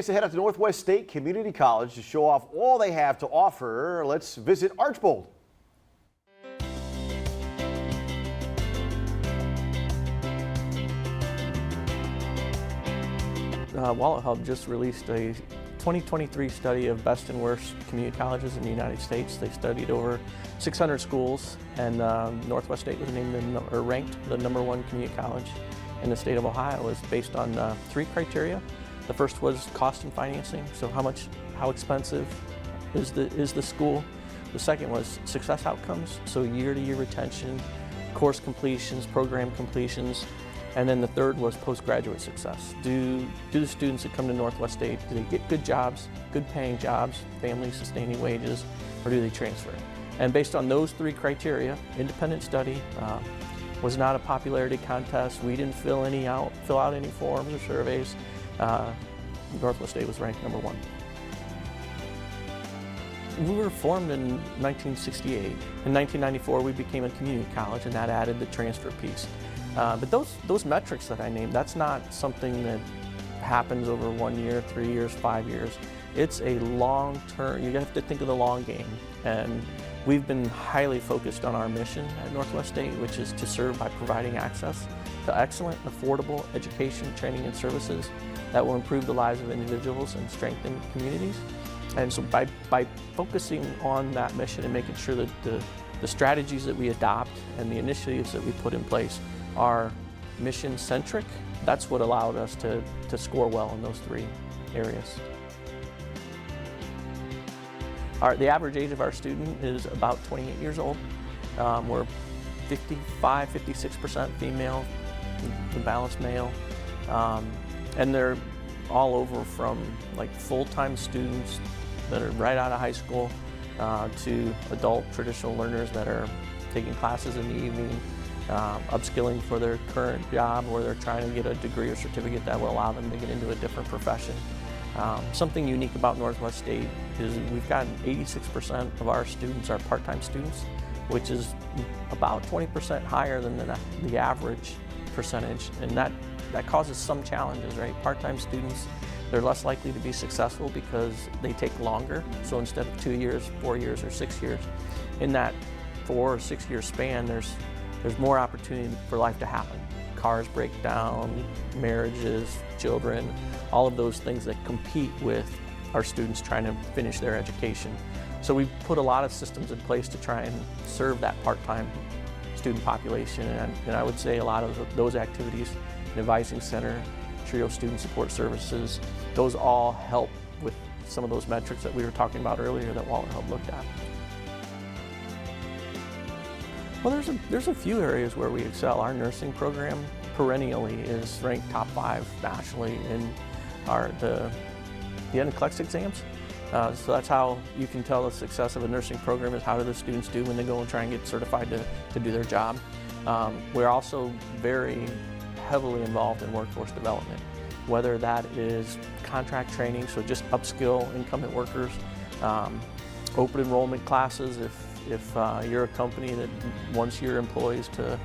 chance to head out to Northwest State Community College to show off all they have to offer. Let's visit Archbold. Wallet Hub just released a 2023 study of best and worst community colleges in the United States. They studied over 600 schools, and Northwest State was named ranked the #1 community college in the state of Ohio. It was based on 3 criteria. The first was cost and financing, so how expensive is the school. The second was success outcomes, so year-to-year retention, course completions, program completions. And then the third was postgraduate success. Do the students that come to Northwest State, do they get good jobs, good paying jobs, family sustaining wages, or do they transfer? And based on those 3 criteria, independent study, was not a popularity contest. We didn't fill out any forms or surveys. Northwest State was ranked #1. We were formed in 1968. In 1994, we became a community college, and that added the transfer piece. But those metrics that I named, that's not something that happens over 1 year, 3 years, 5 years. It's a long term, you have to think of the long game. And we've been highly focused on our mission at Northwest State, which is to serve by providing access to excellent, affordable education, training, and services that will improve the lives of individuals and strengthen communities. And so by focusing on that mission and making sure that the strategies that we adopt and the initiatives that we put in place are mission-centric, that's what allowed us to score well in those 3 areas. The average age of our student is about 28 years old. We're 55–56% female, the balance male, and they're all over from like full-time students that are right out of high school to adult traditional learners that are taking classes in the evening, upskilling for their current job, or they're trying to get a degree or certificate that will allow them to get into a different profession. Something unique about Northwest State is we've got 86% of our students are part-time students, which is about 20% higher than the average percentage, and that causes some challenges, right? Part-time students, they're less likely to be successful because they take longer. So instead of 2 years, 4 years, or 6 years, in that 4 or 6 year span, there's more opportunity for life to happen. Cars break down, marriages, children, all of those things that compete with our students trying to finish their education. So we've put a lot of systems in place to try and serve that part-time student population, and I would say a lot of those activities, an advising center, TRIO student support services, those all help with some of those metrics that we were talking about earlier that Wallet Hub looked at. Well, there's a few areas where we excel. Our nursing program perennially is ranked top 5 nationally in the NCLEX exams. So that's how you can tell the success of a nursing program is how do the students do when they go and try and get certified to do their job. We're also very heavily involved in workforce development, whether that is contract training, so just upskill incumbent workers, open enrollment classes if you're a company that wants your employees to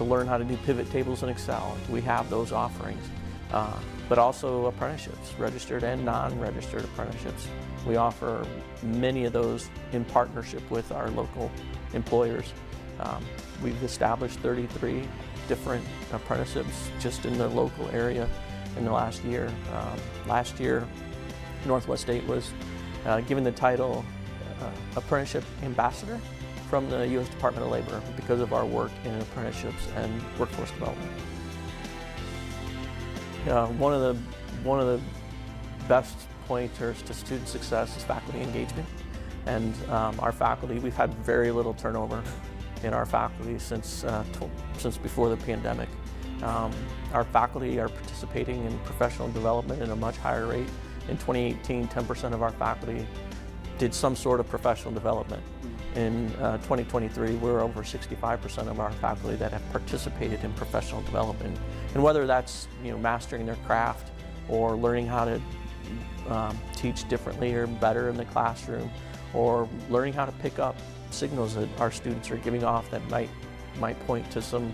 learn how to do pivot tables in Excel, we have those offerings. But also apprenticeships, registered and non-registered apprenticeships. We offer many of those in partnership with our local employers. We've established 33 different apprenticeships just in the local area in the last year. Last year, Northwest State was given the title Apprenticeship Ambassador from the U.S. Department of Labor because of our work in apprenticeships and workforce development. One of the best pointers to student success is faculty engagement, and our faculty, we've had very little turnover in our faculty since before the pandemic. Our faculty are participating in professional development at a much higher rate. In 2018, 10% of our faculty did some sort of professional development. In 2023, we're over 65% of our faculty that have participated in professional development. And whether that's mastering their craft or learning how to teach differently or better in the classroom, or learning how to pick up signals that our students are giving off that might point to some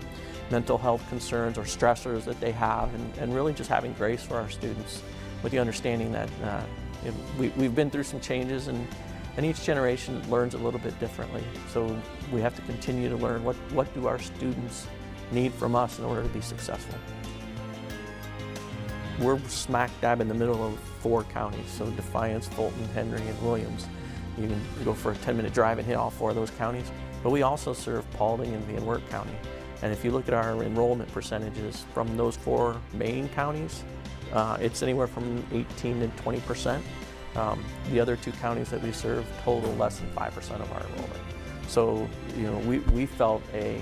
mental health concerns or stressors that they have, and really just having grace for our students. with the understanding that we've been through some changes, and each generation learns a little bit differently. So we have to continue to learn what do our students need from us in order to be successful. We're smack dab in the middle of 4 counties, so Defiance, Fulton, Henry, and Williams. You can go for a 10-minute drive and hit all 4 of those counties. But we also serve Paulding and Van Wert County. And if you look at our enrollment percentages from those 4 main counties, it's anywhere from 18 to 20%. The other 2 counties that we serve total less than 5% of our enrollment. So, we felt a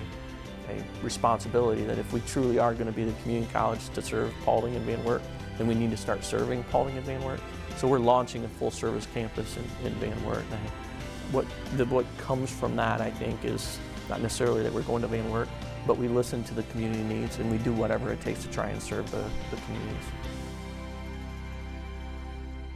responsibility that if we truly are going to be the community college to serve Paulding and Van Wert, then we need to start serving Paulding and Van Wert. So we're launching a full-service campus in Van Wert. And what comes from that, I think, is not necessarily that we're going to Van Wert, but we listen to the community needs and we do whatever it takes to try and serve the communities.